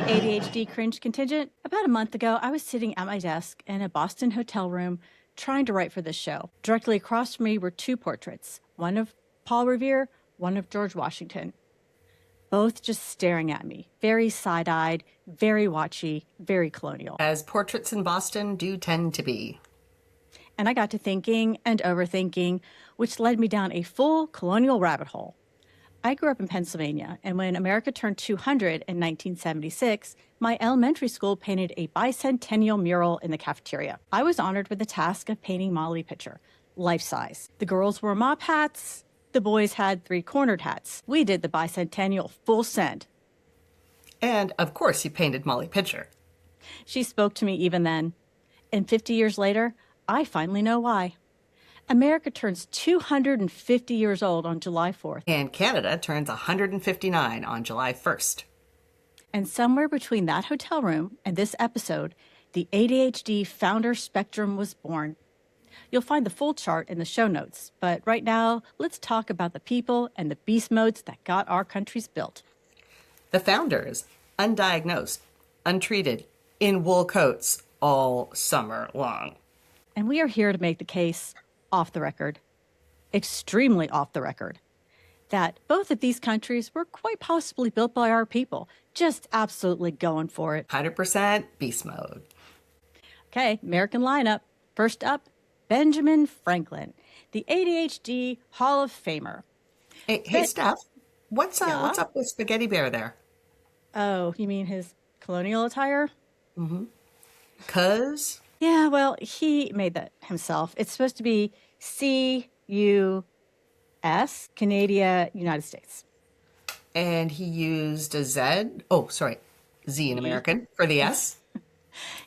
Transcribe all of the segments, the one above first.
ADHD Cringe contingent. About a month ago, I was sitting at my desk in a Boston hotel room trying to write for this show. Directly across from me were two portraits, one of Paul Revere, one of George Washington. Both just staring at me, very side-eyed, very watchy, very colonial. As portraits in Boston do tend to be. And I got to thinking and overthinking, which led me down a full colonial rabbit hole. I grew up in Pennsylvania, and when America turned 200 in 1976, my elementary school painted a bicentennial mural in the cafeteria. I was honored with the task of painting Molly Pitcher, life-size. The girls wore mop hats. The boys had three-cornered hats. We did the bicentennial full send. And, of course, you painted Molly Pitcher. She spoke to me even then. And 50 years later, I finally know why. America turns 250 years old on July 4th. And Canada turns 159 on July 1st. And somewhere between that hotel room and this episode, the ADHD founder spectrum was born. You'll find the full chart in the show notes, but right now, let's talk about the people and the beast modes that got our countries built. The founders, undiagnosed, untreated, in wool coats all summer long. And we are here to make the case, off the record, extremely off the record, that both of these countries were quite possibly built by our people, just absolutely going for it. 100% beast mode. Okay, American lineup. First up, Benjamin Franklin, the ADHD Hall of Famer. Hey, Steph, what's up with Spaghetti Bear there? Oh, you mean his colonial attire? Mm-hmm. 'Cause? Yeah, well, he made that himself. It's supposed to be C-U-S, Canada, United States. And he used a Z? Oh, sorry, Z in American for the S?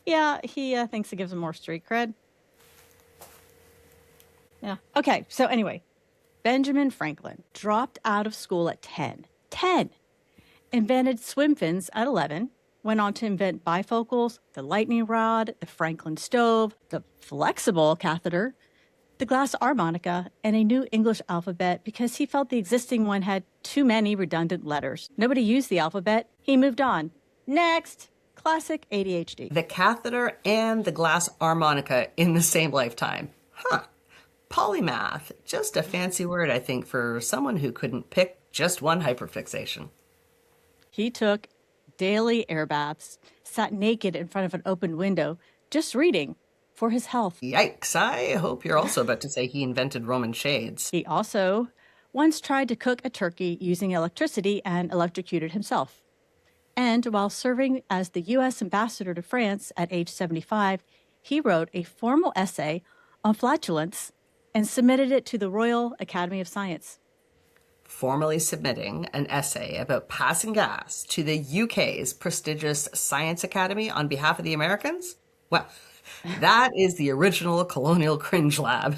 Yeah, he thinks it gives him more street cred. Yeah. Okay, so anyway, Benjamin Franklin dropped out of school at 10. 10! Invented swim fins at 11. Went on to invent bifocals, the lightning rod, the Franklin stove, the flexible catheter, the glass harmonica, and a new English alphabet because he felt the existing one had too many redundant letters. Nobody used the alphabet. He moved on. Next! Classic ADHD. The catheter and the glass harmonica in the same lifetime. Huh. Polymath. Just a fancy word, I think, for someone who couldn't pick just one hyperfixation. He took daily air baths, sat naked in front of an open window, just reading for his health. Yikes. I hope you're also about to say he invented Roman shades. He also once tried to cook a turkey using electricity and electrocuted himself. And while serving as the U.S. ambassador to France at age 75, he wrote a formal essay on flatulence and submitted it to the Royal Academy of Science. Formally submitting an essay about passing gas to the UK's prestigious Science Academy on behalf of the Americans? Well, that is the original Colonial Cringe Lab.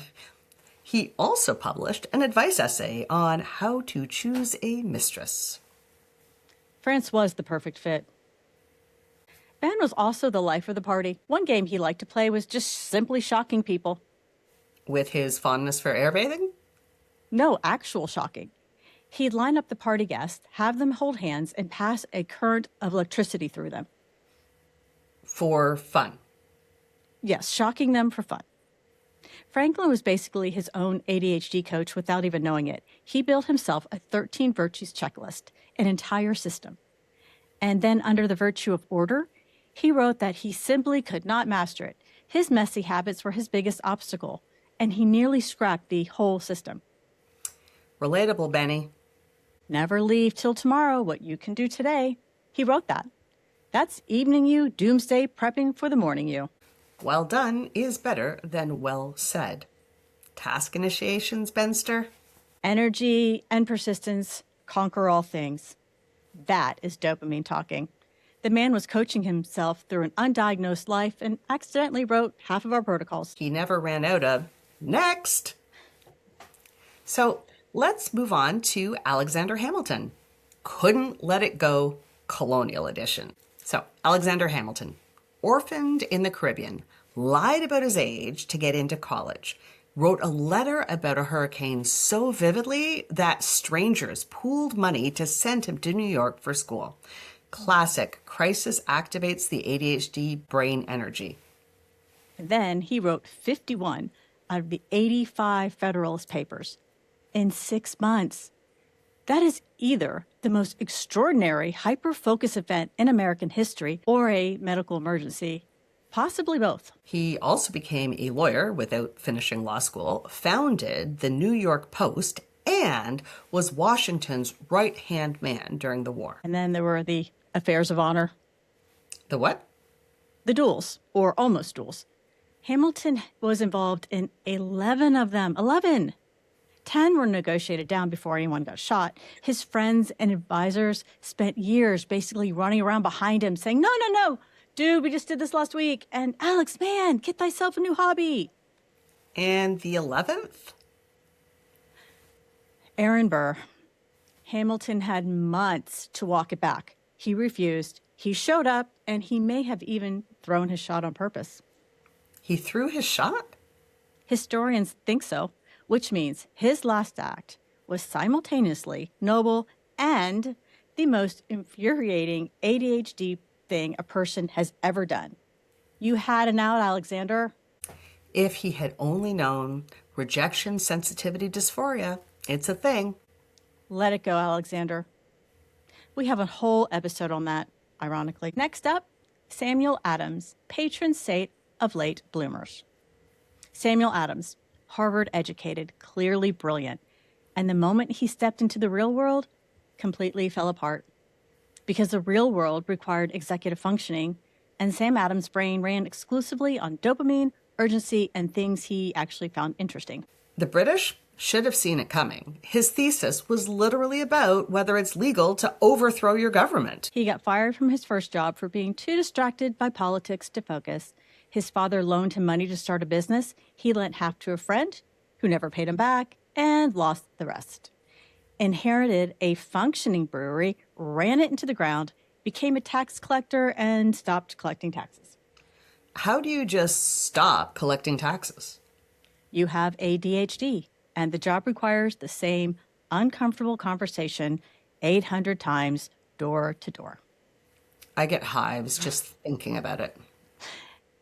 He also published an advice essay on how to choose a mistress. France was the perfect fit. Ben was also the life of the party. One game he liked to play was just simply shocking people. With his fondness for airbathing? No, actual shocking. He'd line up the party guests, have them hold hands, and pass a current of electricity through them. For fun. Yes, shocking them for fun. Franklin was basically his own ADHD coach without even knowing it. He built himself a 13 virtues checklist, an entire system. And then under the virtue of order, he wrote that he simply could not master it. His messy habits were his biggest obstacle, and he nearly scrapped the whole system. Relatable, Benny. Never leave till tomorrow what you can do today. He wrote that. That's evening you, doomsday prepping for the morning you. Well done is better than well said. Task initiations, Benster? Energy and persistence conquer all things. That is dopamine talking. The man was coaching himself through an undiagnosed life and accidentally wrote half of our protocols. He never ran out of next. So let's move on to Alexander Hamilton. Couldn't let it go, Colonial edition. So Alexander Hamilton, orphaned in the Caribbean, lied about his age to get into college, wrote a letter about a hurricane so vividly that strangers pooled money to send him to New York for school. Classic. Crisis activates the ADHD brain energy. And then he wrote 51 out of the 85 Federalist Papers in 6 months. That is either the most extraordinary hyperfocus event in American history or a medical emergency, possibly both. He also became a lawyer without finishing law school, founded the New York Post, and was Washington's right-hand man during the war. And then there were the affairs of honor. The what? The duels, or almost duels. Hamilton was involved in 11 of them. 11! 10 were negotiated down before anyone got shot. His friends and advisors spent years basically running around behind him saying, no, dude, we just did this last week. And Alex, man, get thyself a new hobby. And the 11th? Aaron Burr. Hamilton had months to walk it back. He refused. He showed up, and he may have even thrown his shot on purpose. He threw his shot? Historians think so, which means his last act was simultaneously noble and the most infuriating ADHD thing a person has ever done. You had an out, Alexander. If he had only known rejection sensitivity dysphoria, it's a thing. Let it go, Alexander. We have a whole episode on that, ironically. Next up, Samuel Adams, patron saint of late bloomers. Samuel Adams, Harvard-educated, clearly brilliant, and the moment he stepped into the real world, completely fell apart. Because the real world required executive functioning, and Sam Adams' brain ran exclusively on dopamine, urgency, and things he actually found interesting. The British should have seen it coming. His thesis was literally about whether it's legal to overthrow your government. He got fired from his first job for being too distracted by politics to focus. His father loaned him money to start a business. He lent half to a friend who never paid him back and lost the rest. Inherited a functioning brewery, ran it into the ground, became a tax collector, and stopped collecting taxes. How do you just stop collecting taxes? You have ADHD, and the job requires the same uncomfortable conversation 800 times door to door. I get hives just thinking about it.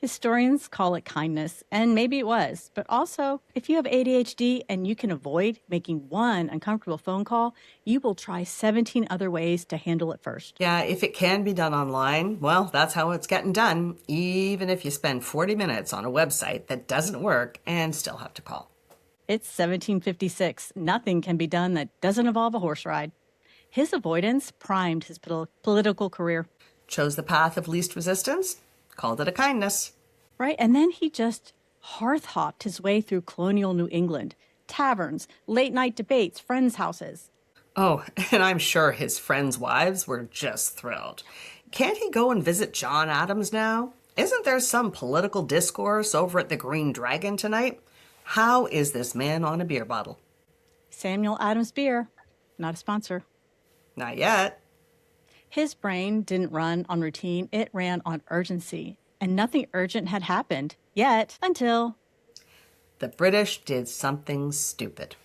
Historians call it kindness, and maybe it was. But also, if you have ADHD and you can avoid making one uncomfortable phone call, you will try 17 other ways to handle it first. Yeah, if it can be done online, well, that's how it's getting done, even if you spend 40 minutes on a website that doesn't work and still have to call. It's 1756. Nothing can be done that doesn't involve a horse ride. His avoidance primed his political career. Chose the path of least resistance, called it a kindness. Right, and then he just hearth-hopped his way through colonial New England. Taverns, late-night debates, friends' houses. Oh, and I'm sure his friends' wives were just thrilled. Can't he go and visit John Adams now? Isn't there some political discourse over at the Green Dragon tonight? How is this man on a beer bottle? Samuel Adams Beer, not a sponsor. Not yet. His brain didn't run on routine, it ran on urgency. And nothing urgent had happened yet until The British did something stupid.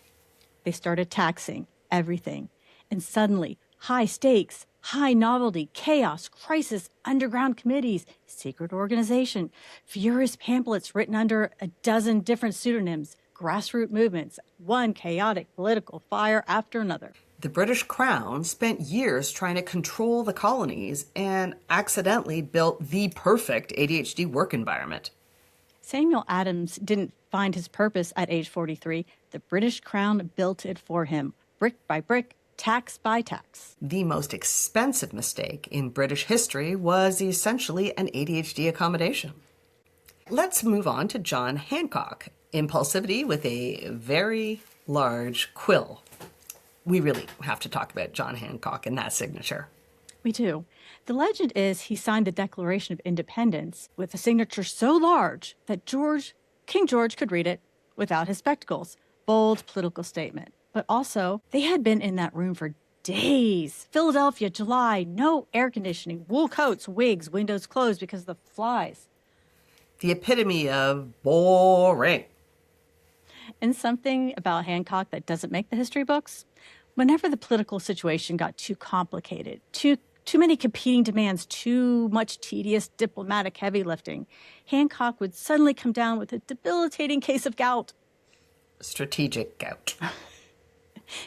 they started taxing everything. And suddenly, high stakes, high novelty, chaos, crisis, underground committees, secret organization, furious pamphlets written under a dozen different pseudonyms, grassroots movements, one chaotic political fire after another. The British Crown spent years trying to control the colonies and accidentally built the perfect ADHD work environment. Samuel Adams didn't find his purpose at age 43. The British Crown built it for him, brick by brick, tax by tax. The most expensive mistake in British history was essentially an ADHD accommodation. Let's move on to John Hancock, Impulsivity with a very large quill. We really have to talk about John Hancock and that signature. We do. The legend is he signed the Declaration of Independence with a signature so large that King George could read it without his spectacles. Bold political statement. But also, they had been in that room for days. Philadelphia, July, no air conditioning, wool coats, wigs, windows closed because of the flies. The epitome of boring. And something about Hancock that doesn't make the history books, whenever the political situation got too complicated, too Too many competing demands, too much tedious diplomatic heavy lifting. Hancock would suddenly come down with a debilitating case of gout. Strategic gout.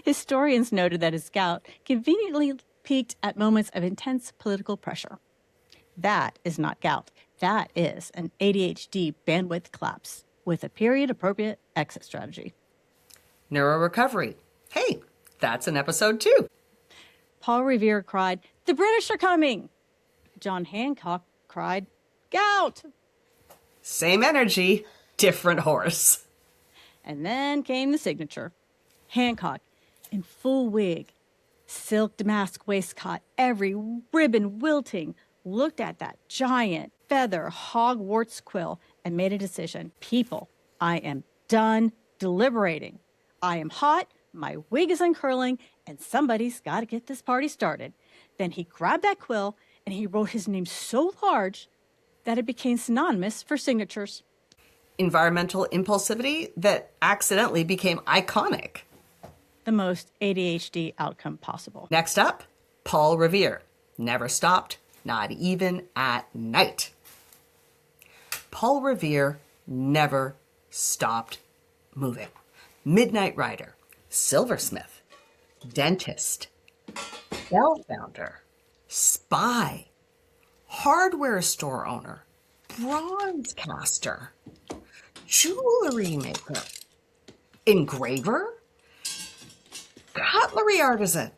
Historians noted that his gout conveniently peaked at moments of intense political pressure. That is not gout. That is an ADHD bandwidth collapse with a period-appropriate exit strategy. Neurorecovery. Hey, that's an episode too. Paul Revere cried, "The British are coming!" John Hancock cried, "Gout!" Same energy, different horse. And then came the signature. Hancock, in full wig, silk damask waistcoat, every ribbon wilting, looked at that giant feather Hogwarts quill and made a decision. People, I am done deliberating. I am hot, my wig is uncurling, and somebody's got to get this party started. Then he grabbed that quill and he wrote his name so large that it became synonymous for signatures. Environmental impulsivity that accidentally became iconic. The most ADHD outcome possible. Next up, Paul Revere. Never stopped, not even at night. Paul Revere never stopped moving. Midnight rider, silversmith, dentist, bell founder, spy, hardware store owner, bronze caster, jewelry maker, engraver, cutlery artisan,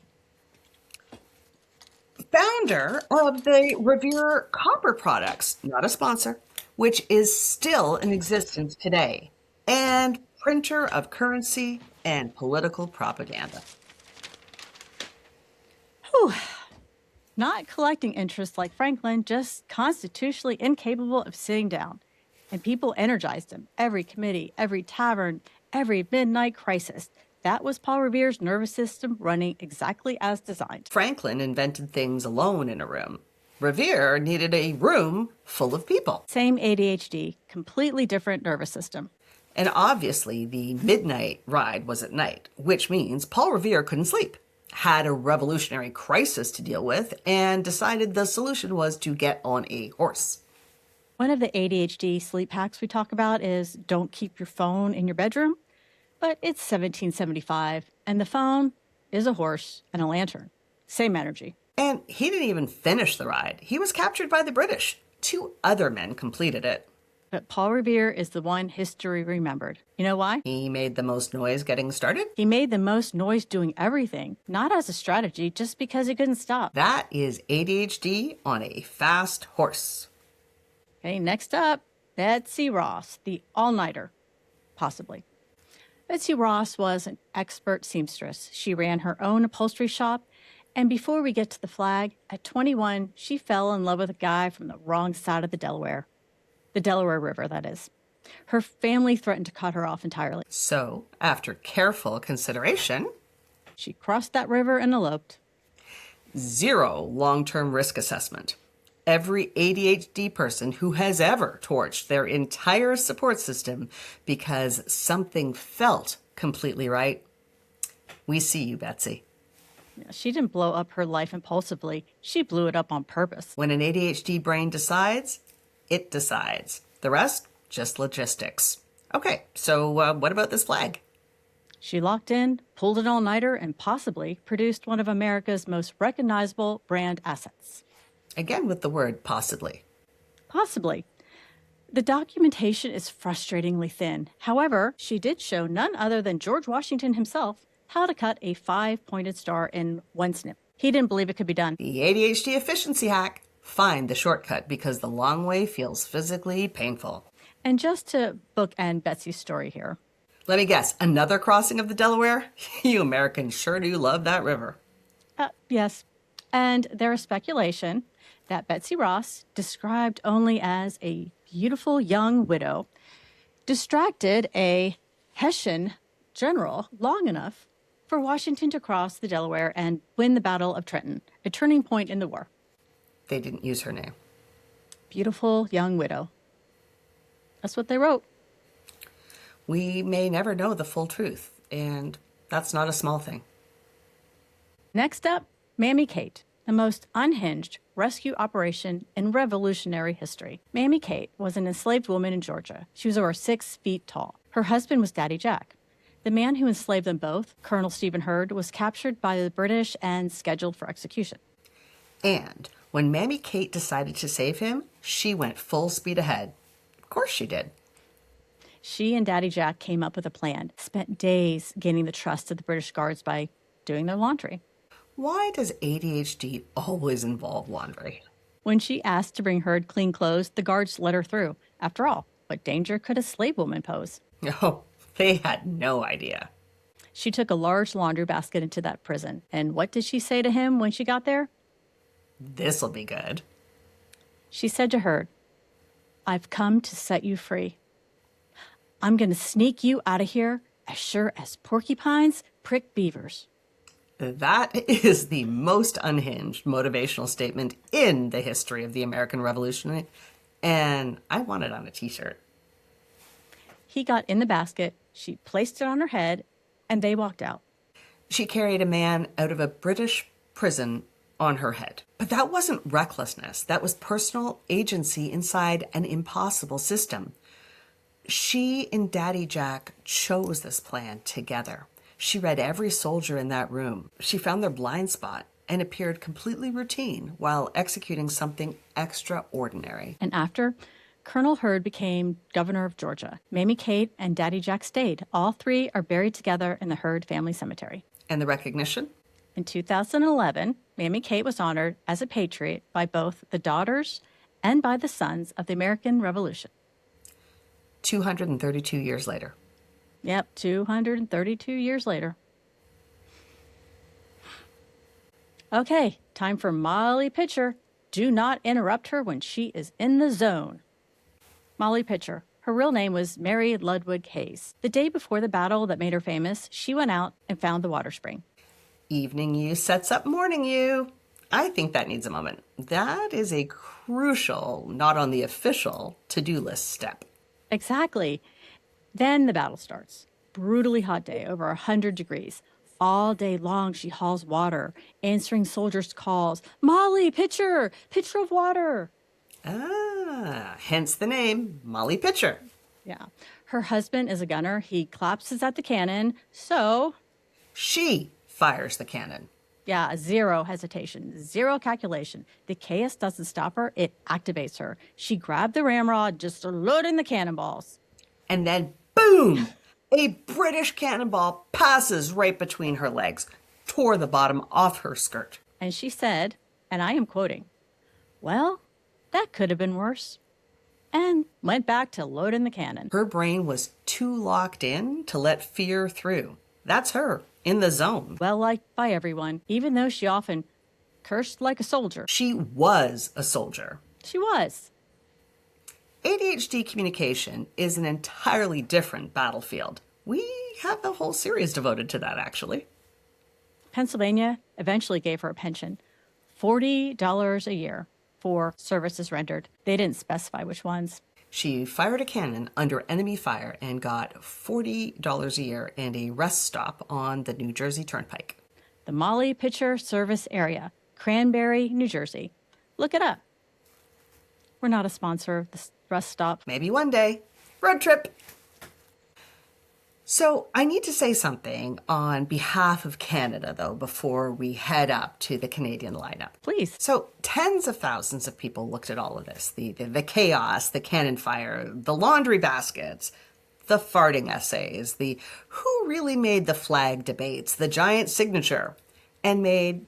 founder of the Revere Copper Products, not a sponsor, which is still in existence today, and printer of currency and political propaganda. Whew. Not collecting interest like Franklin, just constitutionally incapable of sitting down. And people energized him. Every committee, every tavern, every midnight crisis. That was Paul Revere's nervous system running exactly as designed. Franklin invented things alone in a room. Revere needed a room full of people. Same ADHD, completely different nervous system. And obviously, the midnight ride was at night, which means Paul Revere couldn't sleep, had a revolutionary crisis to deal with, and decided the solution was to get on a horse. One of the ADHD sleep hacks we talk about is don't keep your phone in your bedroom. But it's 1775, and the phone is a horse and a lantern. Same energy. And he didn't even finish the ride. He was captured by the British. 2 other men completed it. But Paul Revere is the one history remembered. You know why? He made the most noise getting started. He made the most noise doing everything, not as a strategy, just because he couldn't stop. That is ADHD on a fast horse. Okay, next up, Betsy Ross, the all-nighter, possibly. Betsy Ross was an expert seamstress. She ran her own upholstery shop, and before we get to the flag, at 21, she fell in love with a guy from the wrong side of the Delaware. The Delaware River, that is. Her family threatened to cut her off entirely. So, after careful consideration, She crossed that river and eloped. 0 long-term risk assessment. Every ADHD person who has ever torched their entire support system because something felt completely right. We see you, Betsy. She didn't blow up her life impulsively. She blew it up on purpose. When an ADHD brain decides, it decides. The rest, just logistics. Okay, so what about this flag? She locked in, pulled an all-nighter, and possibly produced one of America's most recognizable brand assets. Again with the word possibly. Possibly. The documentation is frustratingly thin. However, she did show none other than George Washington himself how to cut a 5-pointed star in one-snip. He didn't believe it could be done. The ADHD efficiency hack. Find the shortcut because the long way feels physically painful. And just to bookend Betsy's story here. Let me guess, another crossing of the Delaware? You Americans sure do love that river. Yes. And there is speculation that Betsy Ross, described only as a beautiful young widow, distracted a Hessian general long enough for Washington to cross the Delaware and win the Battle of Trenton, a turning point in the war. They didn't use her name. Beautiful young widow. That's what they wrote. We may never know the full truth, and that's not a small thing. Next up, Mammy Kate, the most unhinged rescue operation in Revolutionary history. Mammy Kate was an enslaved woman in Georgia. She was over 6 feet tall. Her husband was Daddy Jack. The man who enslaved them both, Colonel Stephen Hurd, was captured by the British and scheduled for execution. And when Mammy Kate decided to save him, she went full speed ahead. Of course she did. She and Daddy Jack came up with a plan, spent days gaining the trust of the British guards by doing their laundry. Why does ADHD always involve laundry? When she asked to bring Hurd clean clothes, the guards let her through. After all, what danger could a slave woman pose? Oh, they had no idea. She took a large laundry basket into that prison. And what did she say to him when she got there? This'll be good. She said to Hurd, "I've come to set you free. I'm going to sneak you out of here as sure as porcupines prick beavers." That is the most unhinged motivational statement in the history of the American Revolution, and I want it on a t-shirt. He got in the basket, she placed it on her head, and they walked out. She carried a man out of a British prison on her head. But that wasn't recklessness. That was personal agency inside an impossible system. She and Daddy Jack chose this plan together. She read every soldier in that room. She found their blind spot and appeared completely routine while executing something extraordinary. And after, Colonel Hurd became governor of Georgia. Mammy Kate and Daddy Jack stayed. All three are buried together in the Hurd family cemetery. And the recognition? In 2011, Mammy Kate was honored as a patriot by both the daughters and by the sons of the American Revolution. 232 years later. Yep, 232 years later. Okay, time for Molly Pitcher. Do not interrupt her when she is in the zone. Molly Pitcher. Her real name was Mary Ludwig Hayes. The day before the battle that made her famous, she went out and found the water spring. Evening you sets up morning you. I think that needs a moment. That is a crucial, not on the official, to-do list step. Exactly. Then the battle starts. Brutally hot day, over 100 degrees. All day long, she hauls water, answering soldiers' calls. "Molly, pitcher! Pitcher of water!" Ah, hence the name, Molly Pitcher. Yeah. Her husband is a gunner. He collapses at the cannon. So, She fires the cannon. yeah, zero hesitation, zero calculation. The chaos doesn't stop her. It activates her. She grabbed the ramrod, just loading the cannonballs. And then, boom! A British cannonball passes right between her legs, tore the bottom off her skirt. And she said, and I am quoting, "Well, that could have been worse," and went back to loading the cannon. Her brain was too locked in to let fear through. That's her, in the zone. Well liked by everyone, even though she often cursed like a soldier. She was a soldier. She was. ADHD communication is an entirely different battlefield. We have a whole series devoted to that, actually. Pennsylvania eventually gave her a pension, $40 a year for services rendered. They didn't specify which ones. She fired a cannon under enemy fire and got $40 a year and a rest stop on the New Jersey Turnpike. The Molly Pitcher Service Area, Cranberry, New Jersey. Look it up. We're not a sponsor of this rest stop. Maybe one day. Road trip. So I need to say something on behalf of Canada, though, before we head up to the Canadian lineup. Please. So tens of thousands of people looked at all of this. The chaos, the cannon fire, the laundry baskets, the farting essays, the who really made the flag debates, the giant signature, and made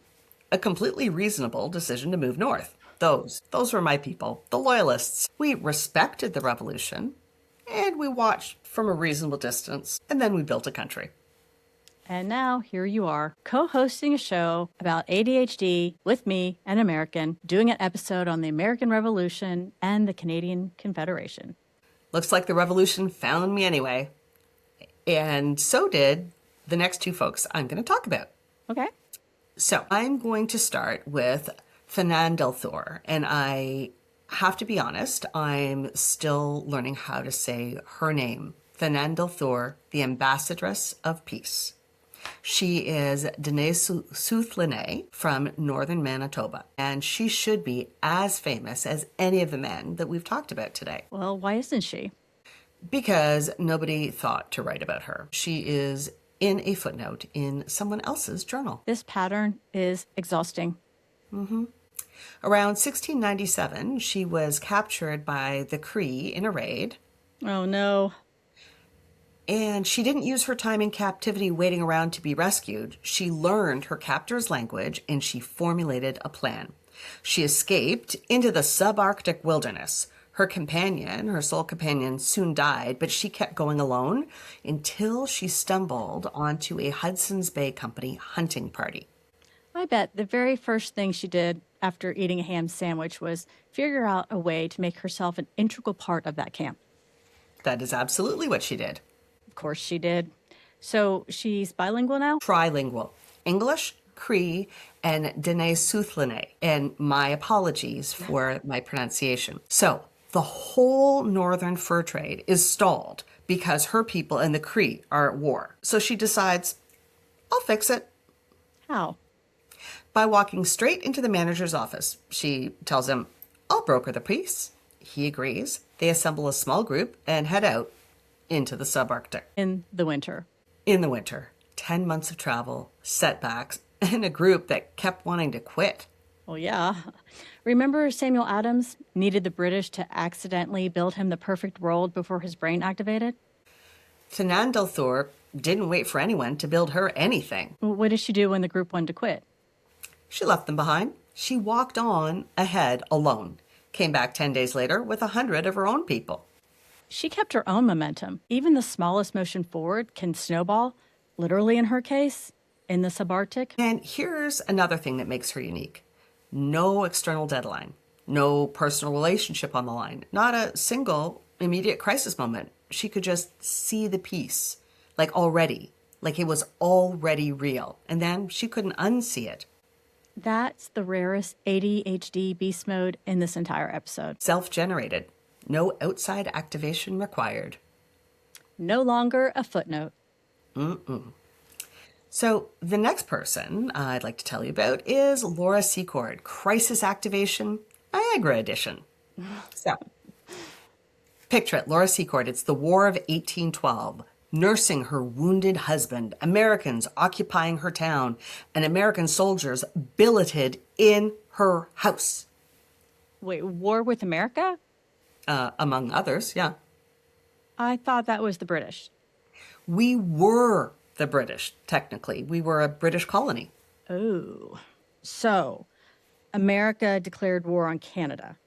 a completely reasonable decision to move north. Those were my people, the loyalists. We respected the revolution, and we watched from a reasonable distance, and then we built a country. And now here you are, co-hosting a show about ADHD with me, an American, doing an episode on the American Revolution and the Canadian Confederation. Looks like the revolution found me anyway. And so did the next two folks I'm going to talk about. Okay. So I'm going to start with Thanadelthur, and I have to be honest, I'm still learning how to say her name. Thanadelthur, the Ambassadress of Peace. She is Dene Southlene from northern Manitoba, and she should be as famous as any of the men that we've talked about today. Well, why isn't she? Because nobody thought to write about her. She is in a footnote in someone else's journal. This pattern is exhausting. Around 1697, she was captured by the Cree in a raid. Oh, no. And she didn't use her time in captivity waiting around to be rescued. She learned her captor's language and she formulated a plan. She escaped into the subarctic wilderness. Her companion, her sole companion, soon died, but she kept going alone until she stumbled onto a Hudson's Bay Company hunting party. I bet the very first thing she did after eating a ham sandwich was figure out a way to make herself an integral part of that camp. That is absolutely what she did. Of course she did. So she's bilingual now? Trilingual. English, Cree, and Dene Southlene. And my apologies for my pronunciation. So the whole northern fur trade is stalled because her people and the Cree are at war. So she decides, I'll fix it. How? By walking straight into the manager's office. She tells him, I'll broker the peace. He agrees. They assemble a small group and head out into the subarctic. In the winter. In the winter. 10 months of travel, setbacks, and a group that kept wanting to quit. Well, yeah. Remember Samuel Adams needed the British to accidentally build him the perfect world before his brain activated? Thanadelthur didn't wait for anyone to build her anything. What did she do when the group wanted to quit? She left them behind. She walked on ahead alone. Came back 10 days later with 100 of her own people. She kept her own momentum. Even the smallest motion forward can snowball, literally in her case, in the subarctic. And here's another thing that makes her unique. No external deadline. No personal relationship on the line. Not a single immediate crisis moment. She could just see the peace, like already, like it was already real. And then she couldn't unsee it. That's the rarest ADHD beast mode in this entire episode. Self-generated. No outside activation required. No longer a footnote. So the next person I'd like to tell you about is Laura Secord, Crisis Activation, Niagara Edition. So, picture it, Laura Secord, it's the War of 1812. Nursing her wounded husband, Americans occupying her town, and American soldiers billeted in her house. Wait, war with America? Among others, yeah. I thought that was the British. We were the British, technically. We were a British colony. Oh. So, America declared war on Canada.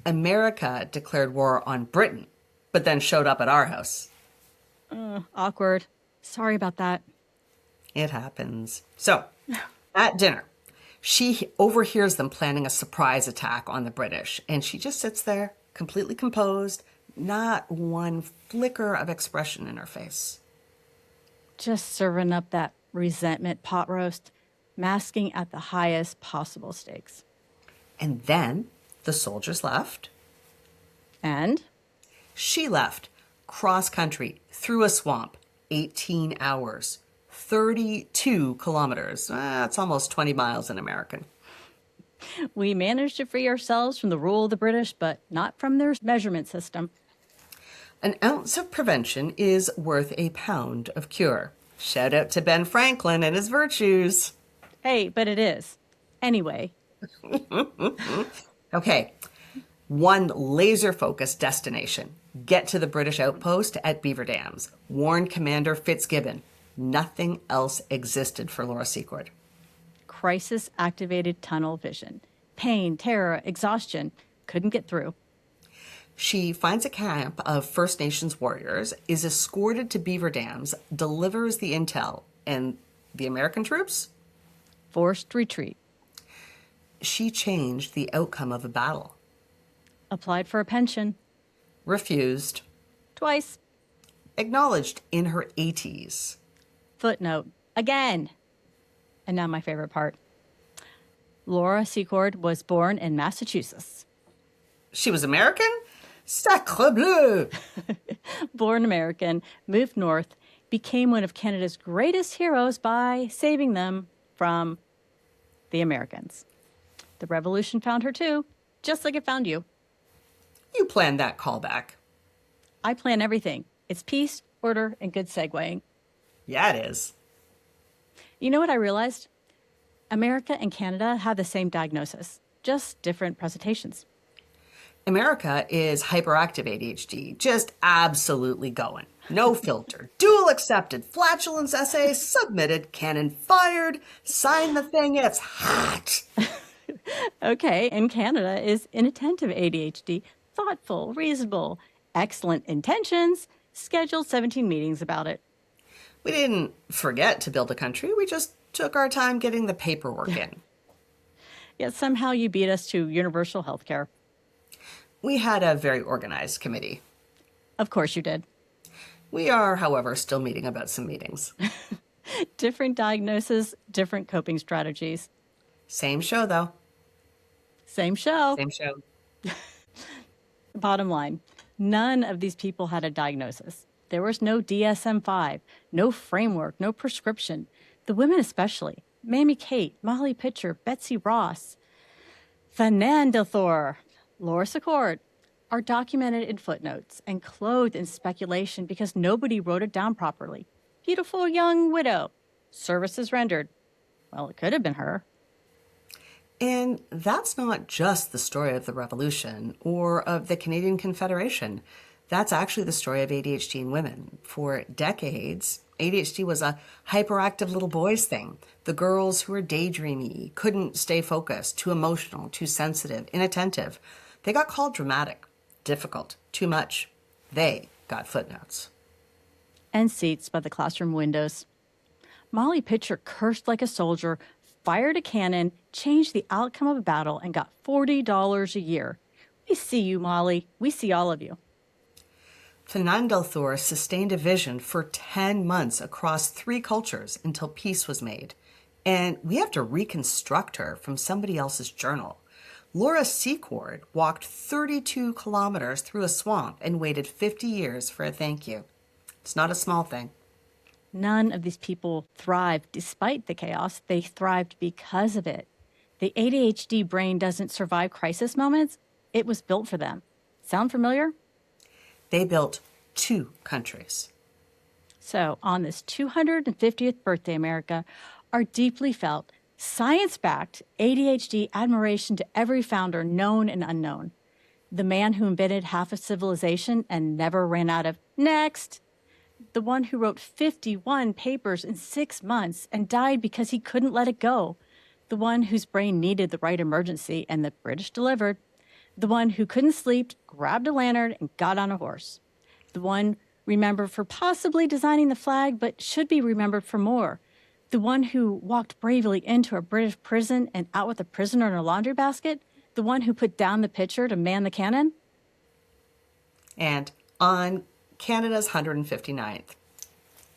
America declared war on Britain, but then showed up at our house. Awkward. Sorry about that. It happens. So, at dinner, she overhears them planning a surprise attack on the British, and she just sits there, completely composed, not one flicker of expression in her face. Just serving up that resentment pot roast, masking at the highest possible stakes. And then the soldiers left. And? She left, cross country, through a swamp, 18 hours, 32 kilometers. That's almost 20 miles in American. We managed to free ourselves from the rule of the British, but not from their measurement system. An ounce of prevention is worth a pound of cure. Shout out to Ben Franklin and his virtues. Hey, but it is. Anyway. Okay, one laser-focused destination. Get to the British outpost at Beaver Dams. Warn Commander Fitzgibbon. Nothing else existed for Laura Secord. Crisis-activated tunnel vision. Pain, terror, exhaustion. Couldn't get through. She finds a camp of First Nations warriors, is escorted to Beaver Dams, delivers the intel, and the American troops? Forced retreat. She changed the outcome of a battle. Applied for a pension. Refused. Twice. Acknowledged in her 80s. Footnote. Again. And now my favorite part. Laura Secord was born in Massachusetts. She was American? Sacre bleu! Born American, moved north, became one of Canada's greatest heroes by saving them from the Americans. The revolution found her too, just like it found you. You planned that callback. I plan everything. It's peace, order, and good segueing. Yeah, it is. You know what I realized? America and Canada have the same diagnosis, just different presentations. America is hyperactive ADHD, just absolutely going. No filter. Dual accepted. Flatulence essay submitted. Cannon fired. Sign the thing. It's hot. Okay, and Canada is inattentive ADHD, thoughtful, reasonable, excellent intentions, scheduled 17 meetings about it. We didn't forget to build a country. We just took our time getting the paperwork in. Yet somehow you beat us to universal health care. We had a very organized committee. Of course you did. We are, however, still meeting about some meetings. Different diagnoses, different coping strategies. Same show, though. Same show. Same show. Bottom line, none of these people had a diagnosis. There was no DSM-5, no framework, no prescription. The women especially, Mammy Kate, Molly Pitcher, Betsy Ross, Thanadelthur, Laura Secord, are documented in footnotes and clothed in speculation because nobody wrote it down properly. Beautiful young widow, services rendered. Well, it could have been her. And that's not just the story of the Revolution or of the Canadian Confederation. That's actually the story of ADHD in women. For decades, ADHD was a hyperactive little boys thing. The girls who were daydreamy, couldn't stay focused, too emotional, too sensitive, inattentive. They got called dramatic, difficult, too much. They got footnotes. And seats by the classroom windows. Molly Pitcher cursed like a soldier, fired a cannon, changed the outcome of a battle, and got $40 a year. We see you, Molly. We see all of you. Thanadelthur sustained a vision for 10 months across 3 cultures until peace was made. And we have to reconstruct her from somebody else's journal. Laura Secord walked 32 kilometers through a swamp and waited 50 years for a thank you. It's not a small thing. None of these people thrived despite the chaos. They thrived because of it. The ADHD brain doesn't survive crisis moments. It was built for them. Sound familiar? They built 2 countries. So, on this 250th birthday, America, our deeply felt, science-backed ADHD admiration to every founder, known and unknown. The man who invented half of civilization and never ran out of next. The one who wrote 51 papers in 6 months and died because he couldn't let it go. The one whose brain needed the right emergency and the British delivered. The one who couldn't sleep, grabbed a lantern, and got on a horse. The one remembered for possibly designing the flag, but should be remembered for more. The one who walked bravely into a British prison and out with a prisoner in a laundry basket. The one who put down the pitcher to man the cannon. And on Canada's 159th,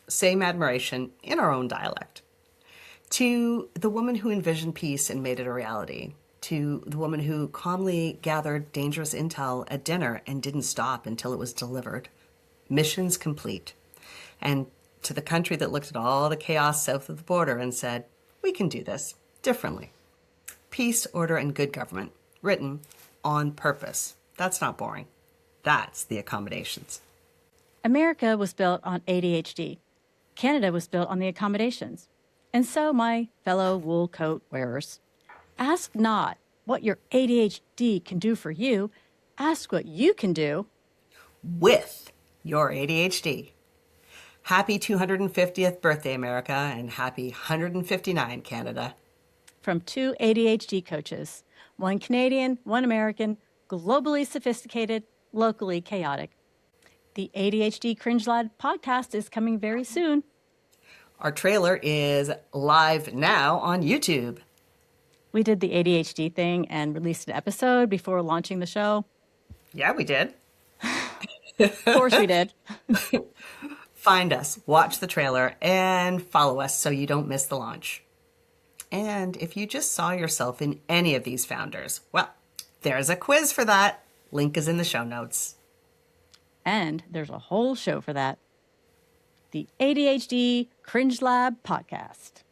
same admiration in our own dialect. To the woman who envisioned peace and made it a reality. To the woman who calmly gathered dangerous intel at dinner and didn't stop until it was delivered. Missions complete. And to the country that looked at all the chaos south of the border and said, we can do this differently. Peace, order, and good government, written on purpose. That's not boring. That's the accommodations. America was built on ADHD. Canada was built on the accommodations. And so, my fellow wool coat wearers, ask not what your ADHD can do for you. Ask what you can do with your ADHD. Happy 250th birthday, America, and happy 159, Canada. From 2 ADHD coaches, one Canadian, one American, globally sophisticated, locally chaotic. The ADHD Cringe Lab podcast is coming very soon. Our trailer is live now on YouTube. We did the ADHD thing and released an episode before launching the show. Yeah, we did. Of course we did. Find us, watch the trailer, and follow us so you don't miss the launch. And if you just saw yourself in any of these founders, well, there's a quiz for that. Link is in the show notes. And there's a whole show for that. the ADHD Cringe Lab podcast.